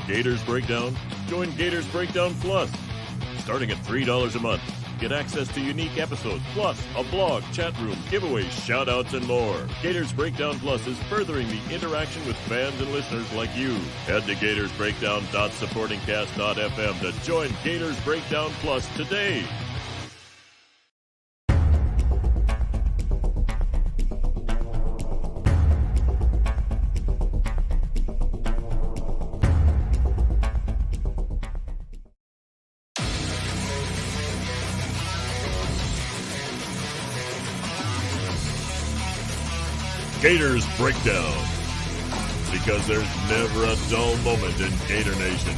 Gators Breakdown? Join Gators Breakdown Plus. Starting at $3 a month, get access to unique episodes, plus a blog, chat room, giveaways, shout-outs, and more. Gators Breakdown Plus is furthering the interaction with fans and listeners like you. Head to gatorsbreakdown.supportingcast.fm to join Gators Breakdown Plus today. Gators Breakdown, because there's never a dull moment in Gator Nation.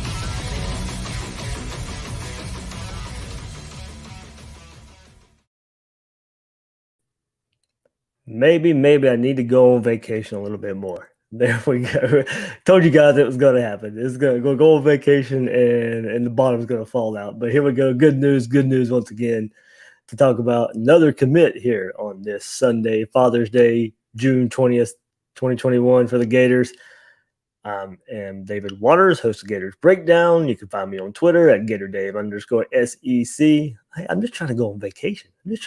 Maybe I need to go on vacation a little bit more. There we go. Told you guys it was going to happen. It's going to go on vacation and the bottom's going to fall out. But here we go. Good news once again to talk about another commit here on this Sunday, Father's Day, June 20th, 2021 for the Gators. And David Waters, host of Gators Breakdown. You can find me on Twitter at GatorDave_SEC. I'm just trying to go on vacation. But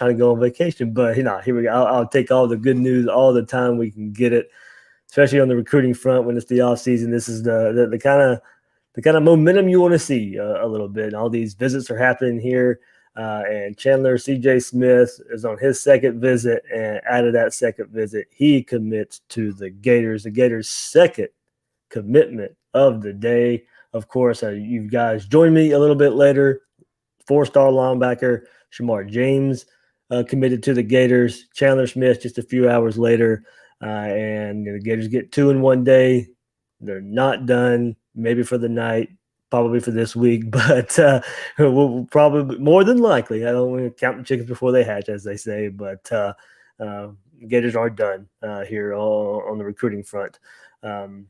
here we go. I'll take all the good news all the time we can get it, especially on the recruiting front when it's the off season. This is the kind of momentum you want to see a little bit. And all these visits are happening here. And Chandler, C.J. Smith is on his second visit, and out of that second visit, he commits to the Gators. The Gators' second commitment of the day. Of course, you guys join me a little bit later. 4-star linebacker Shamar James committed to the Gators. Chandler Smith just a few hours later, and the Gators get 2 in one day. They're not done. Maybe for the night. Probably for this week, but we'll probably more than likely. I don't want to count the chickens before they hatch, as they say. But Gators aren't done here on the recruiting front, the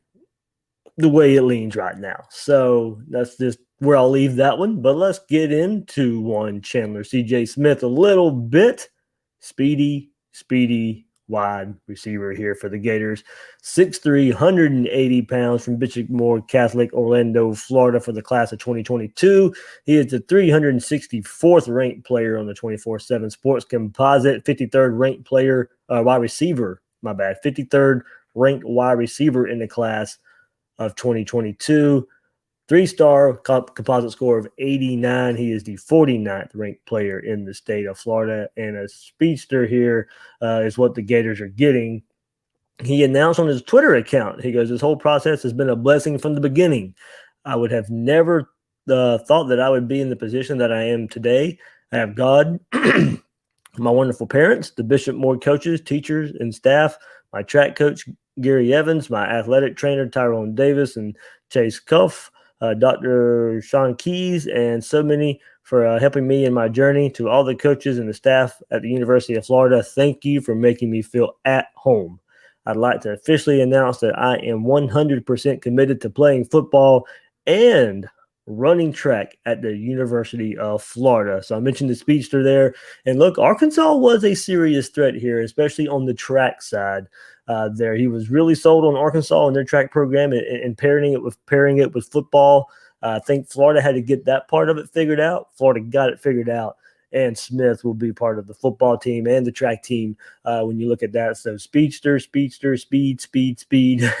way it leans right now. So that's just where I'll leave that one. But let's get into one Chandler C.J. Smith a little bit. Speedy wide receiver here for the Gators. 6'3", 180 pounds from Bishop Moore Catholic, Orlando, Florida for the class of 2022. He is the 364th ranked player on the 24/7 Sports Composite, 53rd ranked player, wide receiver, 53rd ranked wide receiver in the class of 2022. 3-star composite score of 89. He is the 49th ranked player in the state of Florida, and a speedster here is what the Gators are getting. He announced on his Twitter account, he goes, "This whole process has been a blessing from the beginning. I would have never thought that I would be in the position that I am today. I have God, my wonderful parents, the Bishop Moore coaches, teachers, and staff, my track coach, Gary Evans, my athletic trainer, Tyrone Davis, and Chase Cuff, Dr. Sean Keys, and so many for helping me in my journey. To all the coaches and the staff at the University of Florida, thank you for making me feel at home. I'd like to officially announce that I am 100% committed to playing football and running track at the University of Florida." So I mentioned the speedster there. And look, Arkansas was a serious threat here, especially on the track side. There, he was really sold on Arkansas and their track program and pairing it with football. I think Florida had to get that part of it figured out. Florida got it figured out, and Smith will be part of the football team and the track team when you look at that. So speedster, speed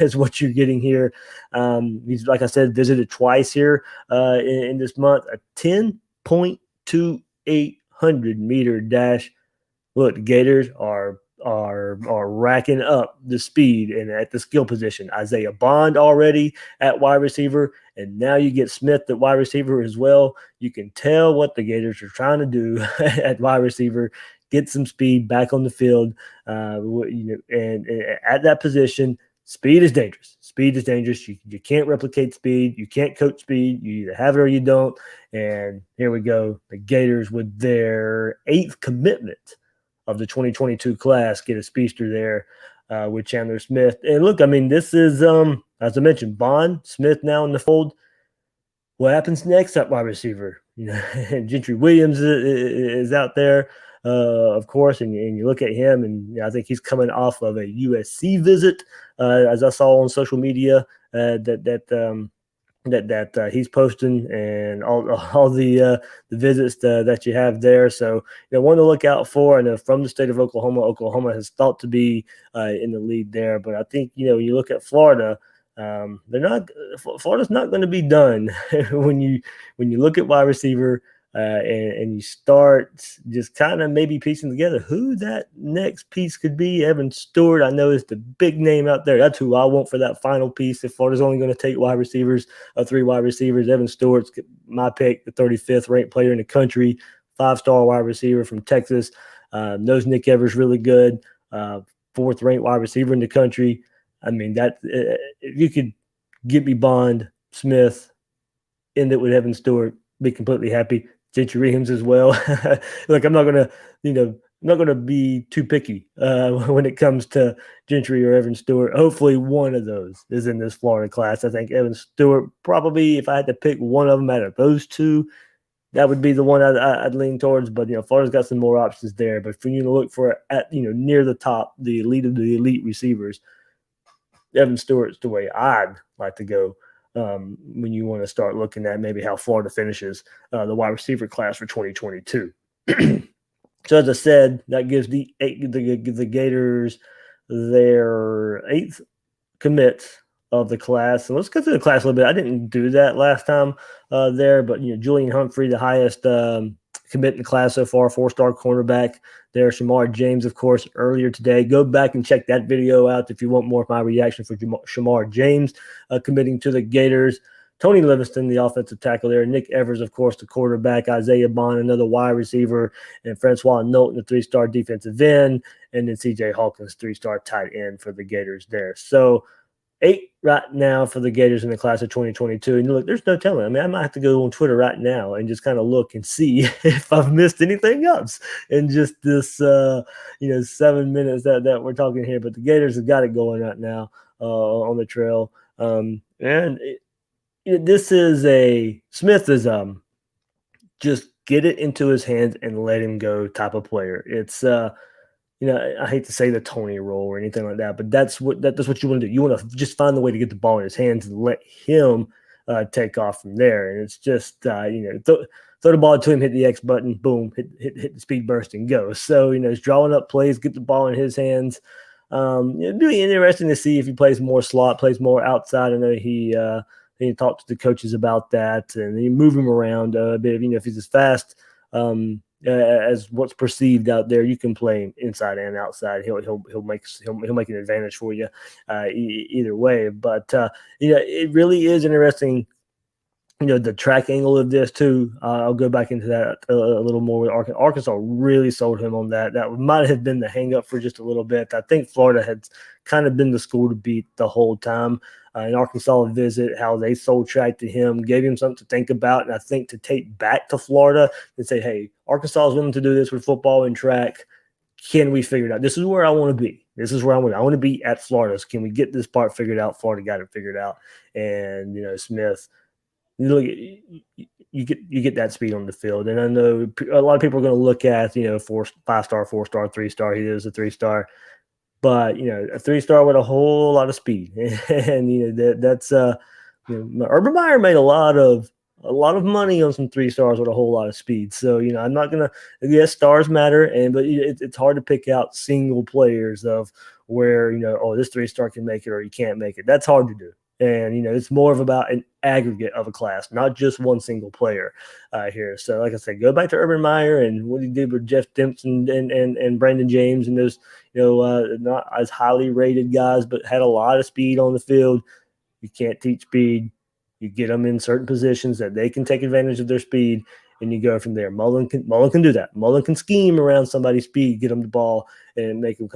is what you're getting here. He's, like I said, visited twice here in this month. A 10.2800 meter dash. Look, the Gators are racking up the speed and at the skill position. Isaiah Bond already at wide receiver, and now you get Smith at wide receiver as well. You can tell what the Gators are trying to do at wide receiver, get some speed back on the field, and at that position, speed is dangerous. You can't replicate speed. You can't coach speed. You either have it or you don't. And here we go. The Gators, with their 8th commitment of the 2022 class, get a speedster there with Chandler Smith. And look, I mean, this is, as I mentioned, Bond, Smith now in the fold. What happens next at wide receiver? Gentry Williams is out there, of course, and you look at him, and I think he's coming off of a USC visit, as I saw on social media, that that he's posting and all the visits that you have there. So one to look out for. And from the state of Oklahoma, Oklahoma has thought to be in the lead there. But I think you look at Florida. They're not. Florida's not going to be done when you look at wide receiver. And you start just kind of maybe piecing together who that next piece could be. Evan Stewart, I know, is the big name out there. That's who I want for that final piece. If Florida's only going to take wide receivers, 3 wide receivers, Evan Stewart's my pick, the 35th ranked player in the country, 5-star wide receiver from Texas. Knows Nick Evers really good, 4th ranked wide receiver in the country. I mean, that if you could get me Bond, Smith, end it with Evan Stewart, be completely happy. Gentry Williams as well. Look, I'm not gonna be too picky when it comes to Gentry or Evan Stewart. Hopefully, one of those is in this Florida class. I think Evan Stewart probably, if I had to pick one of them out of those two, that would be the one I'd lean towards. But Florida's got some more options there. But for you to look for at near the top, the elite of the elite receivers, Evan Stewart's the way I'd like to go. When you want to start looking at maybe how Florida finishes the wide receiver class for 2022. So as I said, that gives the Gators their 8th commit of the class. So let's go through the class a little bit. I didn't do that last time there, but Julian Humphrey, the highest commit in the class so far, 4-star cornerback there. Shamar James, of course, earlier today. Go back and check that video out if you want more of my reaction for Shamar James committing to the Gators. Tony Livingston, the offensive tackle there. Nick Evers, of course, the quarterback. Isaiah Bond, another wide receiver. And Francois Knowlton, the 3-star defensive end. And then C.J. Hawkins, 3-star tight end for the Gators there. So 8 right now for the Gators in the class of 2022. And look, there's no telling. I mean, I might have to go on Twitter right now and just kind of look and see if I've missed anything else in just this, 7 minutes that we're talking here. But the Gators have got it going right now on the trail. This is Smith is just get it into his hands and let him go type of player. It's I hate to say the Tony role or anything like that, but that's what you want to do. You want to just find the way to get the ball in his hands and let him take off from there. And it's just throw the ball to him, hit the X button, boom, hit the speed burst and go. So it's drawing up plays, get the ball in his hands. It'd be interesting to see if he plays more slot, plays more outside. I know he talked to the coaches about that, and he move him around a bit. If he's as fast as what's perceived out there, you can play him inside and outside. He'll make an advantage for you either way. But it really is interesting. The track angle of this too. I'll go back into that a little more with Arkansas. Arkansas really sold him on that. That might have been the hang up for just a little bit. I think Florida had kind of been the school to beat the whole time. In Arkansas visit, how they sold track to him, gave him something to think about, and I think to take back to Florida and say, hey, Arkansas is willing to do this with football and track. Can we figure it out? This is where I want to be. This is where I want to be at Florida. So can we get this part figured out? Florida got it figured out. And, Smith, look, you get that speed on the field. And I know a lot of people are going to look at, 5-star, 4-star, 3-star. He is a 3-star. But a 3-star with a whole lot of speed, and that's Urban Meyer made a lot of money on some 3-stars with a whole lot of speed. So I'm not gonna. Yes, stars matter, but it's hard to pick out single players of where this 3-star can make it or you can't make it. That's hard to do. And, it's more of about an aggregate of a class, not just one single player here. So, like I said, go back to Urban Meyer and what he did with Jeff Dempson and Brandon James and those, not as highly rated guys, but had a lot of speed on the field. You can't teach speed. You get them in certain positions that they can take advantage of their speed, and you go from there. Mullen can do that. Mullen can scheme around somebody's speed, get them the ball, and make them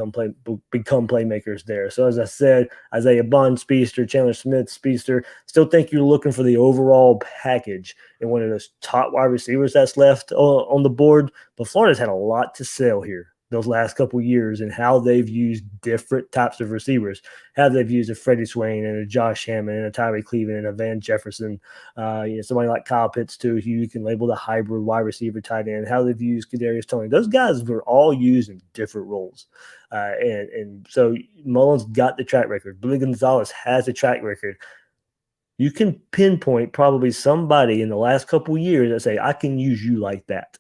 become playmakers there. So as I said, Isaiah Bond, speedster, Chandler Smith, speedster. Still think you're looking for the overall package and one of those top wide receivers that's left on the board. But Florida's had a lot to sell here those last couple of years and how they've used different types of receivers, how they've used a Freddie Swain and a Josh Hammond and a Tyree Cleveland and a Van Jefferson, somebody like Kyle Pitts too, who you can label the hybrid wide receiver tight end, how they've used Kadarius Toney. Those guys were all used in different roles. And so Mullen's got the track record. Billy Gonzalez has a track record. you can pinpoint probably somebody in the last couple of years that say, I can use you like that.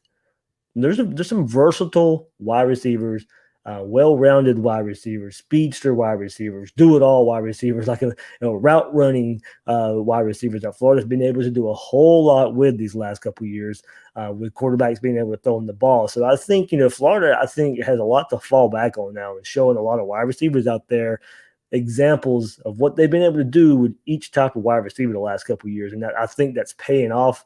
There's some versatile wide receivers, well-rounded wide receivers, speedster wide receivers, do-it-all wide receivers, like route running wide receivers that Florida's been able to do a whole lot with these last couple of years, with quarterbacks being able to throw them the ball. So I think Florida, I think, has a lot to fall back on now, and showing a lot of wide receivers out there examples of what they've been able to do with each type of wide receiver the last couple of years. And I think that's paying off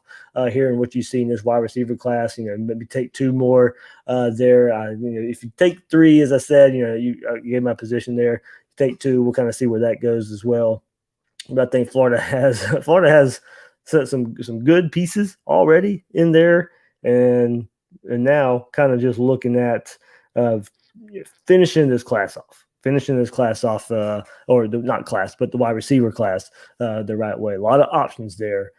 here in what you see in this wide receiver class. Maybe take two more there. If you take three, as I said, you gave my position there. Take two, we'll kind of see where that goes as well. But I think Florida has some good pieces already in there, and now kind of just looking at finishing this class off, or not class, but the wide receiver class the right way. A lot of options there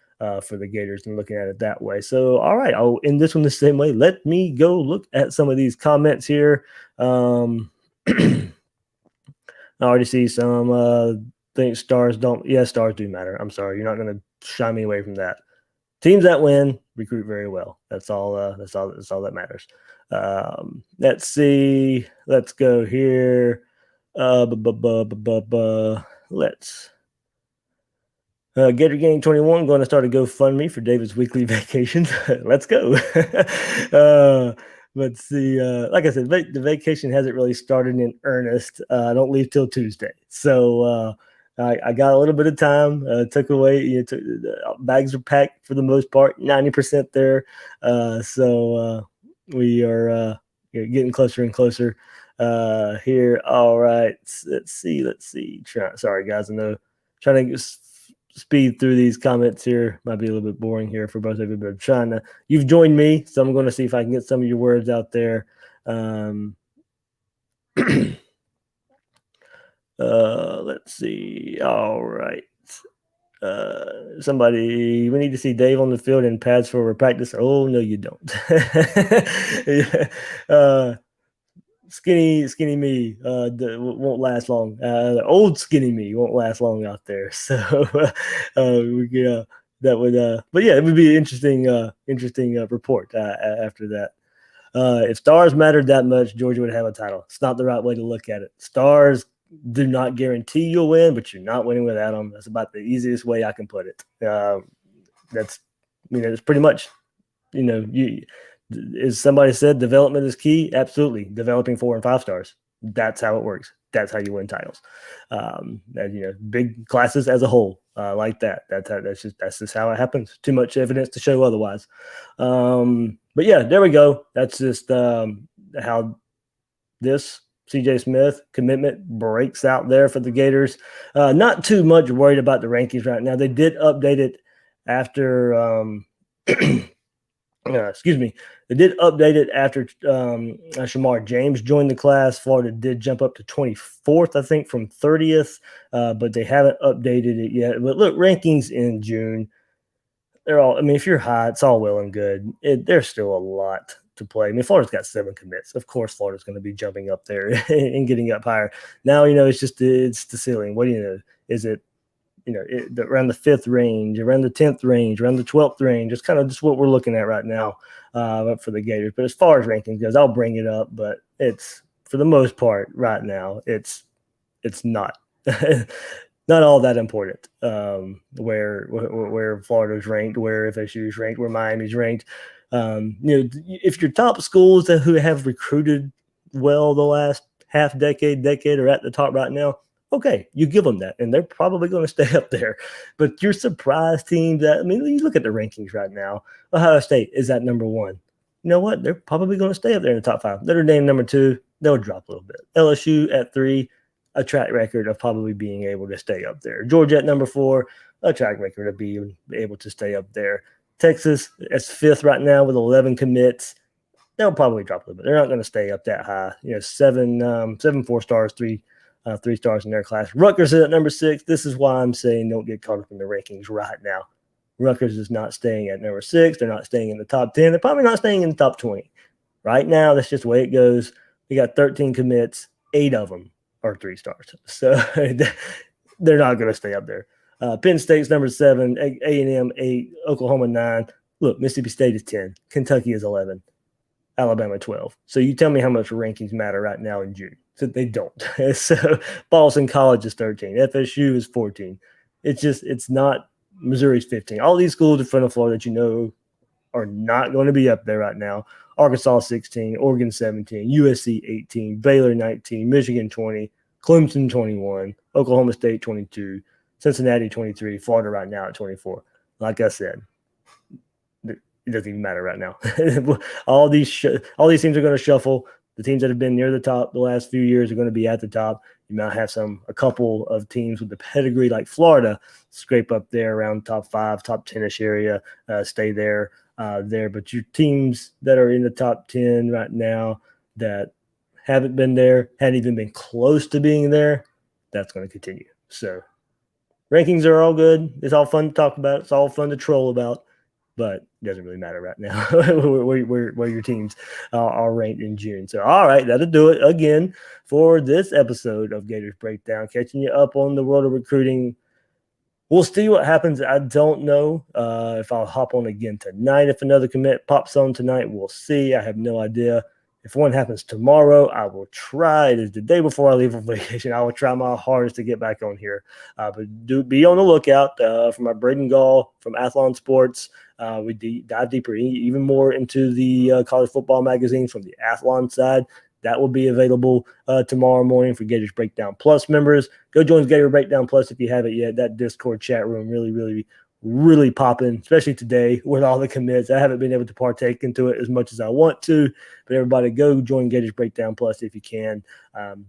for the Gators and looking at it that way. So, all right, I'll end this one the same way. Let me go look at some of these comments here. I already see some think stars don't. Yeah, stars do matter. I'm sorry. You're not going to shy me away from that. Teams that win recruit very well. That's all that matters. Let's see. Let's go here. Let's Gator Gang 21 going to start a GoFundMe for David's weekly vacation. Let's go. Let's see. Like I said, the vacation hasn't really started in earnest. I don't leave till Tuesday, so I got a little bit of time. Took away. Bags are packed for the most part, 90% there. So we are getting closer and closer. Here. All right. Let's see. Sorry, guys. I know trying to speed through these comments here might be a little bit boring here for both of you, but I'm you've joined me, so I'm going to see if I can get some of your words out there. Let's see. All right. We need to see Dave on the field in pads for practice. Oh, no, you don't. Yeah. Skinny me won't last long. The old skinny me won't last long out there. So that would but yeah, it would be an interesting report after that. If stars mattered that much, Georgia would have a title. It's not the right way to look at it. Stars do not guarantee you'll win, but you're not winning without them. That's about the easiest way I can put it. It's pretty much, as somebody said, development is key. Absolutely. Developing 4 and 5 stars. That's how it works. That's how you win titles. Big classes as a whole, like that. That's just how it happens. Too much evidence to show otherwise. But yeah, there we go. That's just how this CJ Smith commitment breaks out there for the Gators. Not too much worried about the rankings right now. They did update it after They did update it after Shamar James joined the class. Florida did jump up to 24th, I think, from 30th, but they haven't updated it yet. But look, rankings in June, if you're high, it's all well and good. There's still a lot to play. Florida's got 7 commits. Of course, Florida's going to be jumping up there and getting up higher. Now, it's the ceiling. What do you know? Is it, around the 5th range, around the 10th range, around the 12th range? It's kind of just what we're looking at right now for the Gators. But as far as rankings goes, I'll bring it up. But it's, for the most part, right now, it's not not all that important where Florida's ranked, where FSU's ranked, where Miami's ranked. If your top schools who have recruited well the last half decade are at the top right now, okay, you give them that, and they're probably going to stay up there. But your surprise teams you look at the rankings right now. Ohio State is at number 1. You know what? They're probably going to stay up there in the top 5. Notre Dame number 2, they'll drop a little bit. LSU at 3, a track record of probably being able to stay up there. Georgia at number 4, a track record of being able to stay up there. Texas as 5th right now with 11 commits. They'll probably drop a little bit. They're not going to stay up that high. 7 4 stars, 3 stars in their class. Rutgers is at number 6. This is why I'm saying don't get caught up in the rankings right now. Rutgers is not staying at number 6. They're not staying in the top 10. They're probably not staying in the top 20. Right now, that's just the way it goes. We got 13 commits. 8 of them are 3 stars. So they're not going to stay up there. Penn State's number 7, A&M 8, Oklahoma 9. Look, Mississippi State is 10, Kentucky is 11, Alabama 12. So you tell me how much rankings matter right now in June. So they don't. So Boston College is 13, FSU is 14. It's not. Missouri's 15. All these schools in front of Florida that you know are not going to be up there right now. Arkansas 16, Oregon 17, USC 18, Baylor 19, Michigan 20, Clemson 21, Oklahoma State 22, Cincinnati 23, Florida right now at 24. Like I said, it doesn't even matter right now. all these teams are going to shuffle. The teams that have been near the top the last few years are going to be at the top. You might have a couple of teams with the pedigree like Florida scrape up there around top 5, top 10-ish area, stay there. But your teams that are in the top 10 right now that haven't been there, hadn't even been close to being there, that's going to continue. So rankings are all good. It's all fun to talk about. It's all fun to troll about. But it doesn't really matter right now where your teams are ranked in June. So, all right, that'll do it again for this episode of Gators Breakdown. Catching you up on the world of recruiting. We'll see what happens. I don't know if I'll hop on again tonight. If another commit pops on tonight, we'll see. I have no idea. If one happens tomorrow, I will try. It is the day before I leave on vacation. I will try my hardest to get back on here. But do be on the lookout for my Braden Gall from Athlon Sports. We dive deeper, even more into the college football magazine from the Athlon side. That will be available tomorrow morning for Gators Breakdown Plus members. Go join Gators Breakdown Plus if you haven't yet. That Discord chat room really popping, especially today with all the commits. I haven't been able to partake into it as much as I want to, but everybody go join Gators Breakdown Plus if you can.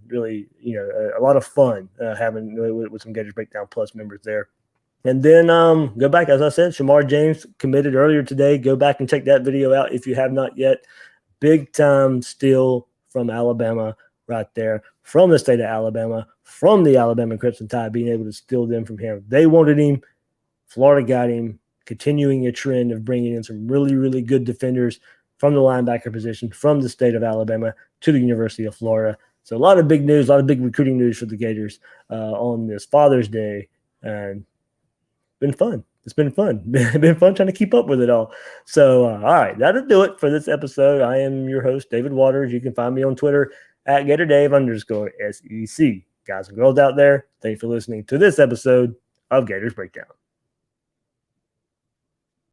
Really, a lot of fun having with some Gators Breakdown Plus members there. And then go back, as I said, Shamar James committed earlier today. Go back and check that video out if you have not yet. Big time steal from Alabama right there, from the state of Alabama, from the Alabama Crimson Tide, being able to steal them from him. They wanted him. Florida got him, continuing a trend of bringing in some really, really good defenders from the linebacker position from the state of Alabama to the University of Florida. So a lot of big news, a lot of big recruiting news for the Gators on this Father's Day. And been fun. It's been fun. Been fun trying to keep up with it all. So, all right, that'll do it for this episode. I am your host, David Waters. You can find me on Twitter at GatorDave_SEC. Guys and girls out there, thanks for listening to this episode of Gators Breakdown.